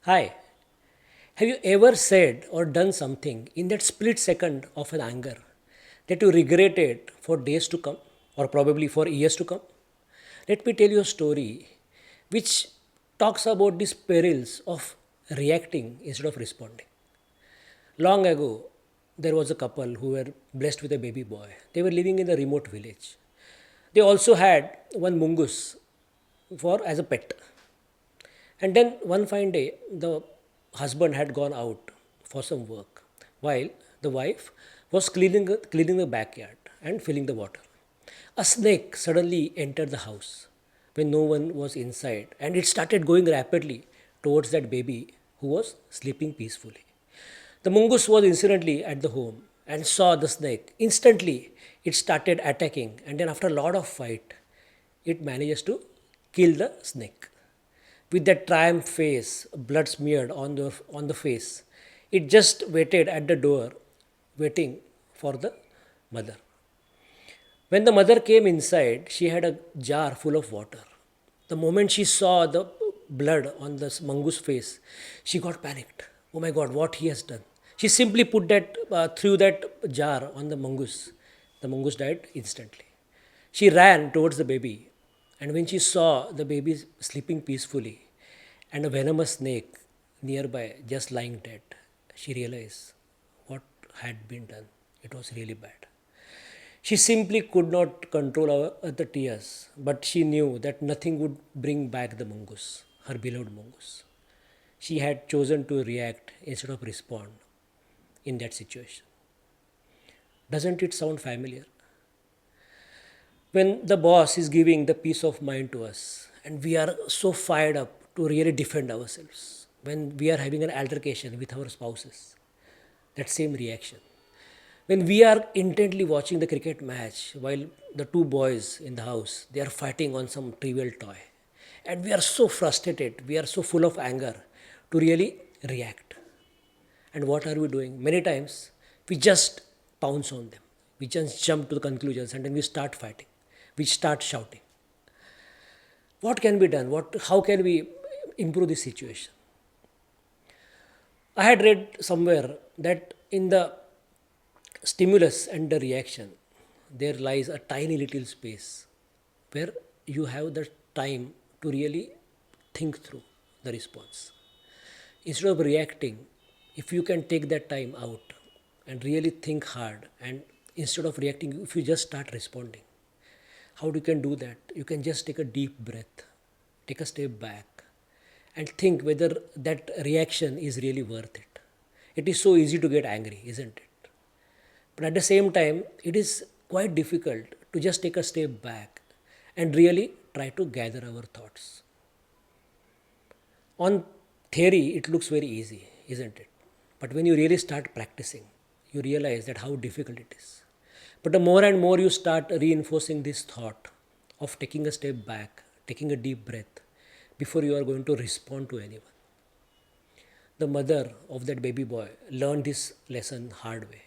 Hi, have you ever said or done something in that split second of an anger that you regret it for days to come or probably for years to come? Let me tell you a story which talks about these perils of reacting instead of responding. Long ago, there was a couple who were blessed with a baby boy. They were living in a remote village. They also had one mungus for as a pet. And then one fine day, the husband had gone out for some work while the wife was cleaning the backyard and filling the water. A snake suddenly entered the house when no one was inside and it started going rapidly towards that baby who was sleeping peacefully. The mongoose was incidentally at the home and saw the snake. Instantly, it started attacking, and then, after a lot of fight, it manages to kill the snake. With that triumph face, blood smeared on the face, it just waited at the door, waiting for the mother. When the mother came inside, she had a jar full of water. The moment she saw the blood on the mongoose face, she got panicked. Oh my God, what he has done! She simply put that threw that jar on the mongoose. The mongoose died instantly. She ran towards the baby, and when she saw the baby sleeping peacefully and a venomous snake nearby just lying dead, she realized what had been done. It was really bad. She simply could not control the tears, but she knew that nothing would bring back the mongoose, her beloved mongoose. She had chosen to react instead of respond in that situation. Doesn't it sound familiar? When the boss is giving the peace of mind to us and we are so fired up to really defend ourselves, when we are having an altercation with our spouses, that same reaction. When we are intently watching the cricket match while the two boys in the house they are fighting on some trivial toy, and we are so frustrated, we are so full of anger to really react. And what are we doing? Many times we just pounce on them. We just jump to the conclusions and then we start fighting. We start shouting. What can be done? How can we improve this situation? I had read somewhere that in the stimulus and the reaction, there lies a tiny little space where you have the time to really think through the response. Instead of reacting, if you can take that time out and really think hard, and instead of reacting, if you just start responding, how you can do that? You can just take a deep breath, take a step back, and think whether that reaction is really worth it. It is so easy to get angry, isn't it? But at the same time, it is quite difficult to just take a step back and really try to gather our thoughts. On theory, it looks very easy, isn't it? But when you really start practicing, you realize that how difficult it is. But the more and more you start reinforcing this thought of taking a step back, taking a deep breath before you are going to respond to anyone. The mother of that baby boy learned this lesson hard way.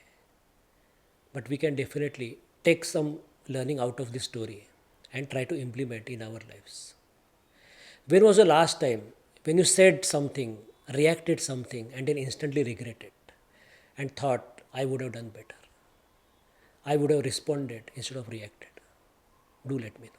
But we can definitely take some learning out of this story and try to implement in our lives. When was the last time when you said something, reacted something, and then instantly regretted and thought, I would have done better? I would have responded instead of reacted. Do let me know.